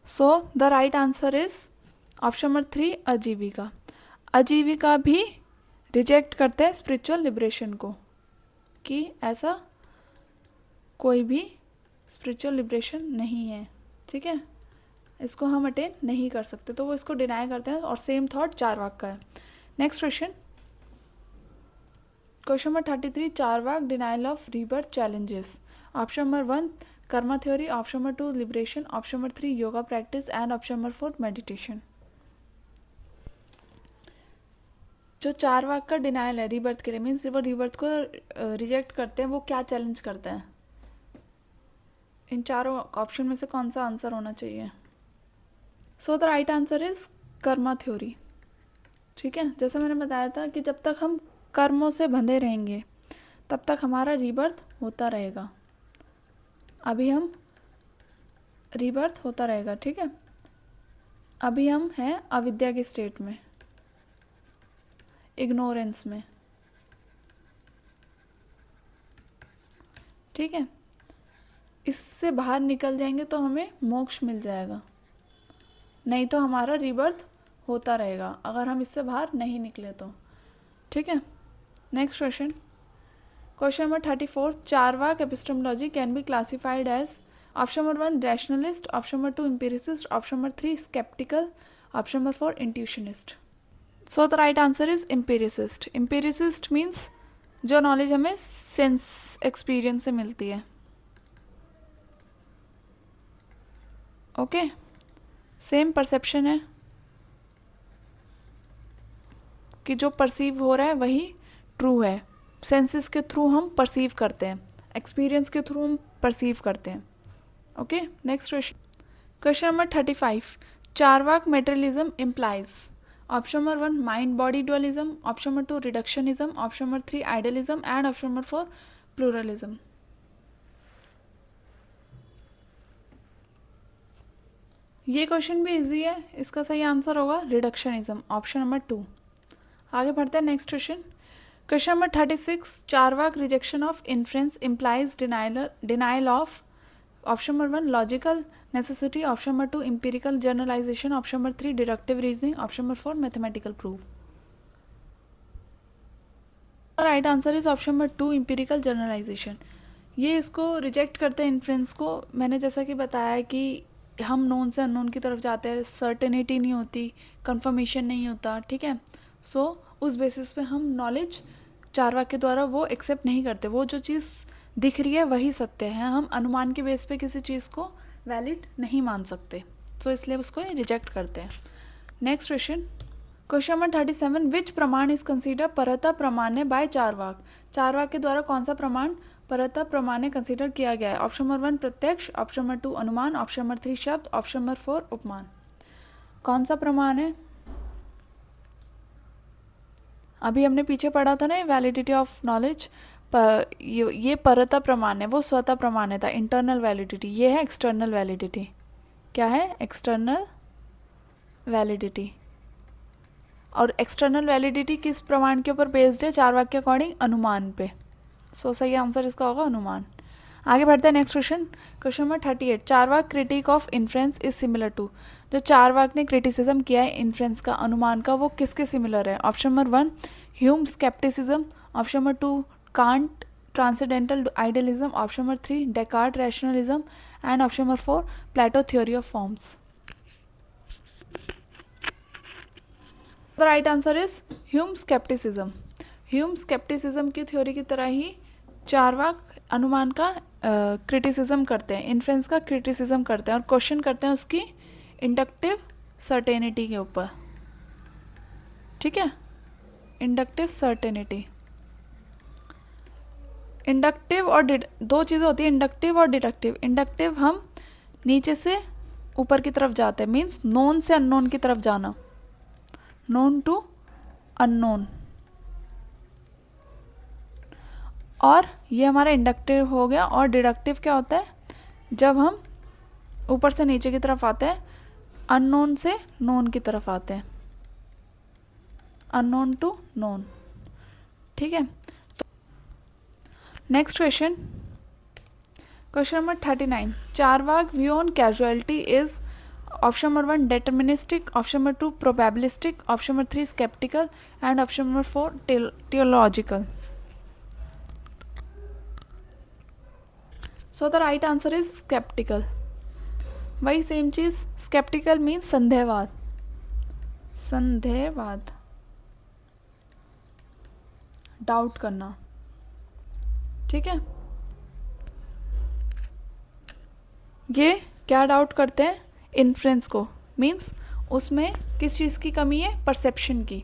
So the right answer is option number 3 Ajivika. आजीविका भी रिजेक्ट करते हैं स्पिरिचुअल लिबरेशन को, कि ऐसा कोई भी स्पिरिचुअल लिबरेशन नहीं है। ठीक है, इसको हम अटेन नहीं कर सकते, तो वो इसको डिनाई करते हैं, और सेम थॉट चारवाक का है। Next question number 33, Charvaka denial of rebirth challenges. Option number 1 karma theory, option number 2 liberation, option number 3 yoga practice and option number 4 meditation. जो चारवाक का डिनाइल है रीबर्थ के लिए, मीन्स वो रीबर्थ को रिजेक्ट करते हैं, वो क्या चैलेंज करते हैं? इन चारों ऑप्शन में से कौन सा आंसर होना चाहिए? सो the right answer is Karma theory. ठीक है, जैसे मैंने बताया था कि जब तक हम कर्मों से बंधे रहेंगे तब तक हमारा रीबर्थ होता रहेगा। अभी हम रीबर्थ होता रहेगा। ठीक है, अभी हम हैं अविद्या के स्टेट में, इग्नोरेंस में। ठीक है, इससे बाहर निकल जाएंगे तो हमें मोक्ष मिल जाएगा, नहीं तो हमारा रीबर्थ होता रहेगा अगर हम इससे बाहर नहीं निकले तो। ठीक है, next question number 34, Charvaka epistemology can be classified as option number 1 rationalist, option number 2 empiricist, option number 3 sceptical, option number 4 intuitionist. So the right answer is empiricist. Empiricist means जो नॉलेज हमें सेंस एक्सपीरियंस से मिलती है। Okay, same perception है कि जो perceive हो रहा है वही ट्रू है, सेंसेस के थ्रू हम परसीव करते हैं, एक्सपीरियंस के थ्रू हम परसीव करते हैं। Okay, next question number 35, Charvaka materialism implies option number 1 mind body dualism, option number 2 reductionism, option number 3 idealism and option number 4 pluralism. ये क्वेश्चन भी इजी है, इसका सही आंसर होगा रिडक्शनिज्म, ऑप्शन नंबर 2। आगे बढ़ते हैं next question number 36, Charvaka rejection of inference implies denial of option number 1 logical necessity, option number 2 empirical generalisation, option number 3 deductive reasoning, option number 4 mathematical proof. Right answer is option number 2 empirical generalisation. ये इसको reject करते हैं inference को। मैंने जैसा कि बताया कि हम नोन से अननोन की तरफ जाते हैं, सर्टेनिटी नहीं होती, कंफर्मेशन नहीं होता, ठीक है। सो उस बेसिस पे हम नॉलेज चारवाक के द्वारा वो एक्सेप्ट नहीं करते। वो जो चीज़ दिख रही है वही सत्य है, हम अनुमान के बेस पे किसी चीज़ को वैलिड नहीं मान सकते। सो इसलिए उसको रिजेक्ट करते हैं। नेक्स्ट क्वेश्चन नंबर 37, विच प्रमाण इज कंसीडर परता प्रमाण्य बाय चारवाक। चारवाक के द्वारा कौन सा प्रमाण परता प्रमाण्य कंसीडर किया गया है। ऑप्शन नंबर 1 प्रत्यक्ष, ऑप्शन नंबर 2 अनुमान, ऑप्शन नंबर 3 शब्द, ऑप्शन नंबर 4 उपमान। कौन सा प्रमाण है? अभी हमने पीछे पढ़ा था ना वैलिडिटी ऑफ नॉलेज, ये परता प्रमाण है, वो स्वतः प्रमाण था, इंटरनल वैलिडिटी। ये है एक्सटर्नल वैलिडिटी। क्या है? External validity. और एक्सटर्नल वैलिडिटी किस प्रमाण के ऊपर बेस्ड है? चारवाक के अकॉर्डिंग अनुमान पे। सो सही आंसर इसका होगा अनुमान। आगे बढ़ते हैं next question number 38, Charvaka critique of inference is similar to. जो चारवाक ने क्रिटिसिज्म किया है इन्फ्रेंस का, अनुमान का, वो किसके सिमिलर है? Option number 1 Hume scepticism, option number 2 Kant transcendental idealism, option number 3 Descartes rationalism and option number 4 Plato theory of forms. The right answer is Hume scepticism. Hume scepticism की theory की तरह ही चारवाक अनुमान का क्रिटिसिज्म करते हैं, inference का criticism करते हैं और क्वेश्चन करते हैं उसकी इंडक्टिव सर्टेनिटी के ऊपर, ठीक है। इंडक्टिव सर्टेनिटी, इंडक्टिव और दो चीज़ें होती है, इंडक्टिव और डिडक्टिव। इंडक्टिव हम नीचे से ऊपर की तरफ जाते हैं, मीन्स नोन से अननोन की तरफ जाना, नोन टू अननोन। और ये हमारा इंडक्टिव हो गया। और डिडक्टिव क्या होता है? जब हम ऊपर से नीचे की तरफ आते हैं, अननोन से नोन की तरफ आते हैं, अननोन टू नोन, ठीक है। तो next question number 39, Charvaka view on causality is option number 1 deterministic, option number 2 probabilistic, option number 3 skeptical and option number 4 teleological। So the right answer is skeptical। वही same चीज, skeptical means संदेहवाद, संदेहवाद, doubt करना, ठीक है। ये क्या डाउट करते हैं? इन्फ्रेंस को, मीन्स उसमें किस चीज़ की कमी है? परसेप्शन की।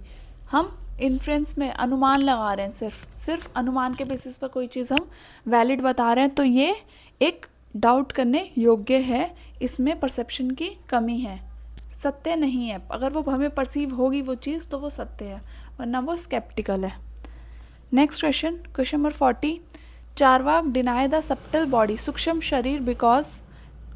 हम इन्फ्रेंस में अनुमान लगा रहे हैं, सिर्फ अनुमान के बेसिस पर कोई चीज़ हम वैलिड बता रहे हैं, तो ये एक डाउट करने योग्य है, इसमें परसेप्शन की कमी है, सत्य नहीं है। अगर वो हमें परसीव होगी वो चीज़ तो वो सत्य है, वरना वो स्केप्टिकल है। Next question number 40, Charvaka deny the subtle body, सूक्ष्म शरीर, because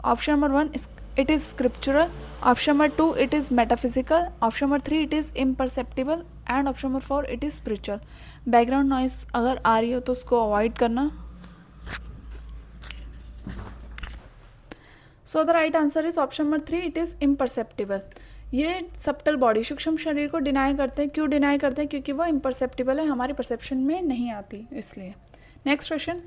option number 1 it is scriptural, option number 2 it is metaphysical, option number 3 it is imperceptible and option number 4 it is spiritual। Background noise अगर आ रही हो तो उसको avoid करना। सो the right answer is option number 3 it is imperceptible। ये subtle body, सूक्ष्म शरीर को डिनाई करते हैं। क्यों डिनाई करते हैं? क्योंकि वो imperceptible है, हमारी परसेप्शन में नहीं आती, इसलिए। Next question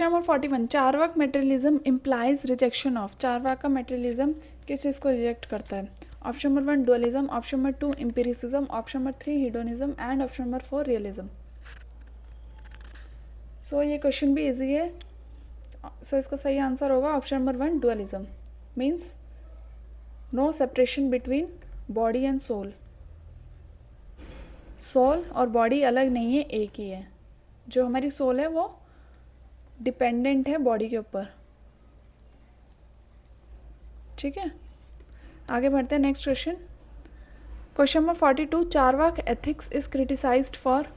number 41, Charvaka materialism implies rejection of. Charvaka का मेटेरियलिज्म किस चीज़ को रिजेक्ट करता है? Option number 1 dualism, option number 2 empiricism, option number 3 hedonism and option number 4 realism. So ये क्वेश्चन भी इजी है। सो इसका सही आंसर होगा option number 1 dualism, means no separation between body and soul. Soul और बॉडी अलग नहीं है, एक ही है। जो हमारी सोल है वो डिपेंडेंट है बॉडी के ऊपर। ठीक है, आगे बढ़ते हैं next question. Question number 42, Charvaka ethics is criticised for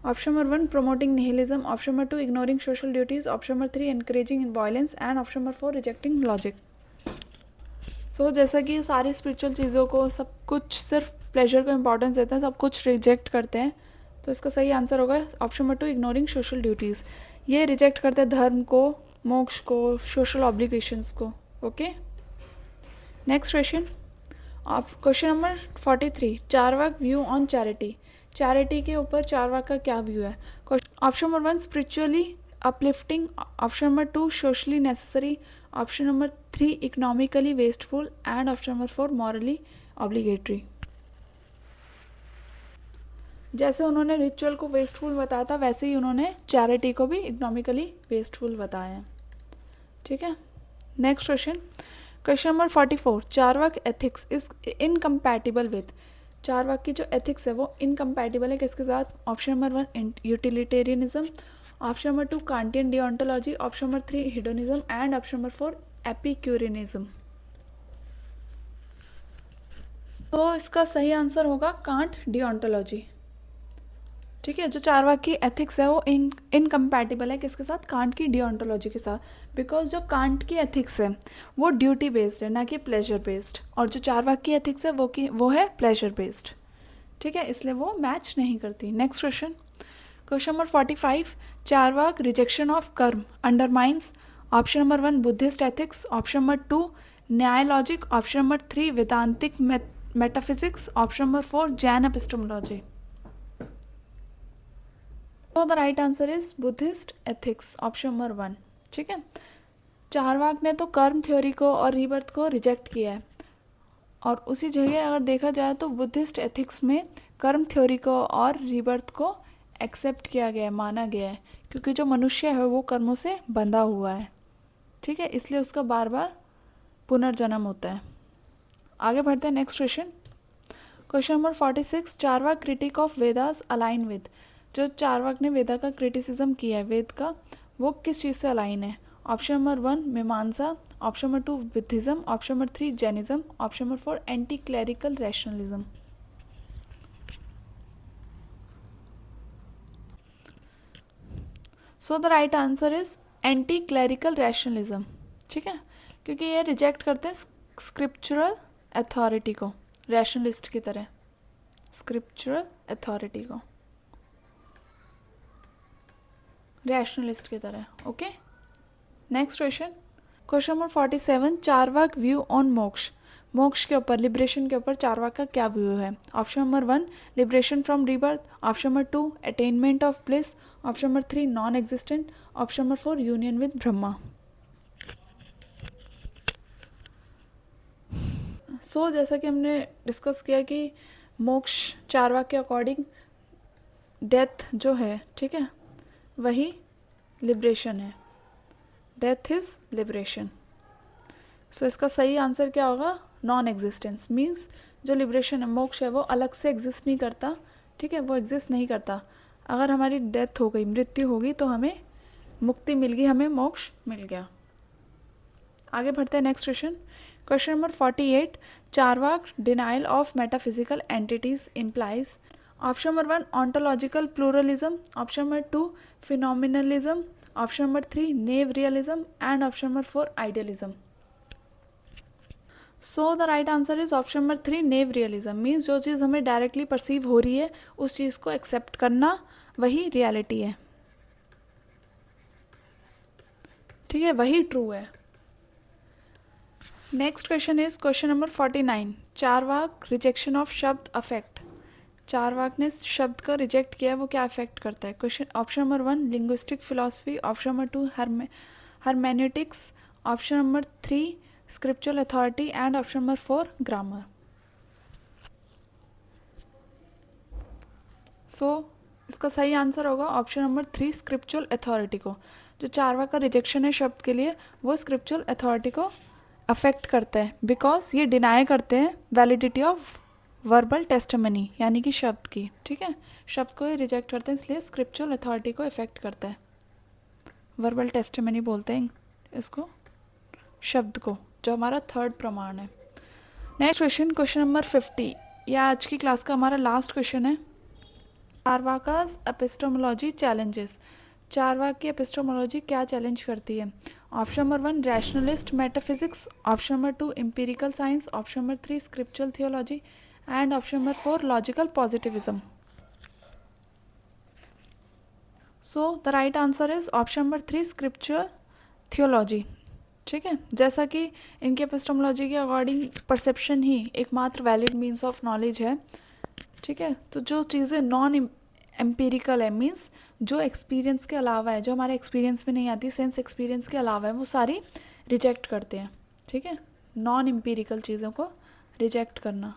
option number 1 promoting nihilism, option number 2 ignoring social duties, option number 3 encouraging violence and option number 4 rejecting logic। So जैसा कि सारी स्पिरिचुअल चीज़ों को सब कुछ सिर्फ प्लेजर को इम्पोर्टेंस देते हैं, सब कुछ रिजेक्ट करते हैं, तो इसका सही आंसर होगा option number 2 ignoring social duties. ये रिजेक्ट करते हैं धर्म को, मोक्ष को, सोशल ऑब्लिगेशंस को। Okay, next question. Question number 43, Charvaka view on charity. Charity के ऊपर चारवाक का क्या व्यू है? Option number 1 spiritually uplifting, option number 2 socially necessary, option number 3 economically wasteful and option number 4 morally obligatory. जैसे उन्होंने रिचुअल को वेस्टफुल बताया था, वैसे ही उन्होंने चैरिटी को भी इकोनॉमिकली वेस्टफुल बताया है। ठीक है, next question. Question number 44, Charvaka ethics is incompatible with. Charvaka की जो एथिक्स है वो इनकम्पैटिबल है किसके साथ? Option number 1 utilitarianism, option number 2 Kantian deontology, option number 3 hedonism and option number 4 Epicureanism. तो इसका सही आंसर होगा कांट डिओंटोलॉजी। ठीक है, जो चारवाक की एथिक्स है वो इनकम्पैटिबल है किसके साथ? कांट की डिओंटोलॉजी के साथ, बिकॉज जो कांट की एथिक्स है वो ड्यूटी बेस्ड है, ना कि प्लेजर बेस्ड, और जो चारवाक की एथिक्स है वो है प्लेजर बेस्ड। ठीक है, इसलिए वो मैच नहीं करती। Next question. Question number 45, Charvaka rejection of karma undermines. Option number 1 Buddhist ethics, option number 2 Nyaya logic, option number 3 Vedantic metaphysics, option number 4 Jain epistemology. तो the right answer is Buddhist ethics, option number 1। ठीक है, चारवाक ने तो कर्म थ्योरी को और रीबर्थ को reject किया है, और उसी जगह अगर देखा जाए तो बुद्धिस्ट एथिक्स में कर्म थ्योरी को और रीबर्थ को एक्सेप्ट किया गया है, माना गया है, क्योंकि जो मनुष्य है वो कर्मों से बंधा हुआ है। ठीक है, इसलिए उसका बार बार पुनर्जन्म होता है। आगे बढ़ते हैं next question. Question number 46, Charvaka critique of Vedas align with. जो चारवाक ने वेदा का क्रिटिसिज्म किया है, वेद का, वो किस चीज़ से अलाइन है? ऑप्शन नंबर 1 मीमांसा, option number 2 Buddhism, option number 3 Jainism, option number 4 anti clerical rationalism. So the right answer is anti clerical rationalism. ठीक है, क्योंकि ये रिजेक्ट करते हैं स्क्रिप्चुरल अथॉरिटी को, रैशनलिस्ट की तरह, स्क्रिप्चुरल अथॉरिटी को रैशनलिस्ट की तरह। Okay, next question. Question number 47, Charvaka view on moksha. मोक्ष के ऊपर, लिबरेशन के ऊपर चारवाक का क्या व्यू है? Option number 1 liberation from rebirth, option number 2 attainment of bliss, option number 3 non existent, option number 4 union with Brahma. So जैसा कि हमने डिस्कस किया कि मोक्ष चारवाक के अकॉर्डिंग डेथ जो है, ठीक है, वही लिबरेशन है, डेथ इज लिबरेशन। सो इसका सही आंसर क्या होगा? Non existence. मीन्स जो लिबरेशन है, मोक्ष है, वो अलग से एग्जिस्ट नहीं करता। ठीक है, वो एग्जिस्ट नहीं करता। अगर हमारी डेथ हो गई, मृत्यु होगी, तो हमें मुक्ति मिल गई, हमें मोक्ष मिल गया। आगे बढ़ते हैं next question. Question number 48, Charvaka denial of metaphysical entities implies. Option number 1 ontological pluralism, option number 2 phenomenalism, option number 3 naive realism and option number 4 idealism. So the right answer is option number 3 naive realism. Means जो चीज़ हमें directly perceive हो रही है उस चीज़ को accept करना, वही रियलिटी है। ठीक है, वही ट्रू है। Next question is question number 49, Charvaka rejection of shabda affect. Charvaka ने शब्द को रिजेक्ट किया है, वो क्या अफेक्ट करता है? Question option number 1 linguistic philosophy, option number 2 hermeneutics, option number 3 scriptural authority and option number 4 grammar. So इसका सही आंसर होगा ऑप्शन नंबर 3 स्क्रिप्चुरल अथॉरिटी को। जो चारवाक का रिजेक्शन है शब्द के लिए, वो स्क्रिप्चुरल अथॉरिटी को अफेक्ट करता है, बिकॉज ये डिनाई करते हैं वैलिडिटी ऑफ वर्बल टेस्टिमनी, यानी कि शब्द की। ठीक है, शब्द को ही रिजेक्ट करते हैं, इसलिए स्क्रिप्चुरल अथॉरिटी को इफेक्ट करता है। वर्बल टेस्टिमनी बोलते हैं इसको, शब्द को, जो हमारा थर्ड प्रमाण है। नेक्स्ट क्वेश्चन, क्वेश्चन नंबर 50, यह आज की क्लास का हमारा लास्ट क्वेश्चन है। चारवाकास एपिस्टोमोलॉजी चैलेंजेस, चारवाक की एपिस्टोमोलॉजी क्या चैलेंज करती है? Option number 1 rationalist metaphysics, option number 2 empirical science, option number 3 scriptural theology and option number 4 logical positivism. So the right answer is option number 3 scriptural theology. ठीक है, जैसा कि इनके एपिस्टोमोलॉजी के अकॉर्डिंग परसेप्शन ही एकमात्र वैलिड मीन्स ऑफ नॉलेज है। ठीक है, तो जो चीज़ें नॉन एम्पिरिकल है, मीन्स जो एक्सपीरियंस के अलावा है, जो हमारे एक्सपीरियंस में नहीं आती, सेंस एक्सपीरियंस के अलावा है, वो सारी रिजेक्ट करते हैं। ठीक है, नॉन एम्पिरिकल चीज़ों को रिजेक्ट करना,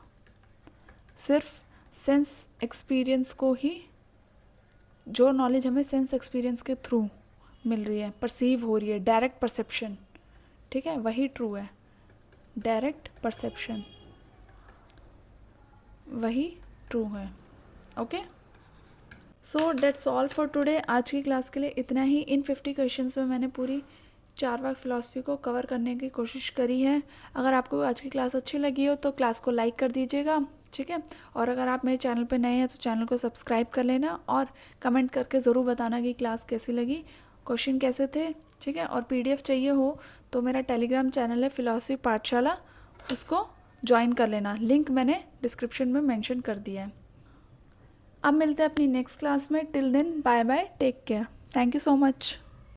सिर्फ सेंस एक्सपीरियंस को ही, जो नॉलेज हमें सेंस एक्सपीरियंस के थ्रू मिल रही है, परसीव हो रही है, डायरेक्ट परसेप्शन, ठीक है, वही ट्रू है। डायरेक्ट परसेप्शन वही ट्रू है। Okay, so that's all for today. आज की क्लास के लिए इतना ही। इन 50 क्वेश्चंस में मैंने पूरी चारवाक फिलॉसफी को कवर करने की कोशिश करी है। अगर आपको आज की क्लास अच्छी लगी हो तो क्लास को लाइक कर दीजिएगा। ठीक है, और अगर आप मेरे चैनल पर नए हैं तो चैनल को सब्सक्राइब कर लेना और कमेंट करके ज़रूर बताना कि क्लास कैसी लगी, क्वेश्चन कैसे थे। ठीक है, और PDF चाहिए हो तो मेरा टेलीग्राम चैनल है फिलॉसफी पाठशाला, उसको ज्वाइन कर लेना, लिंक मैंने डिस्क्रिप्शन में मेंशन कर दिया है। अब मिलते हैं अपनी नेक्स्ट क्लास में। Till then bye bye, take care, thank you so much.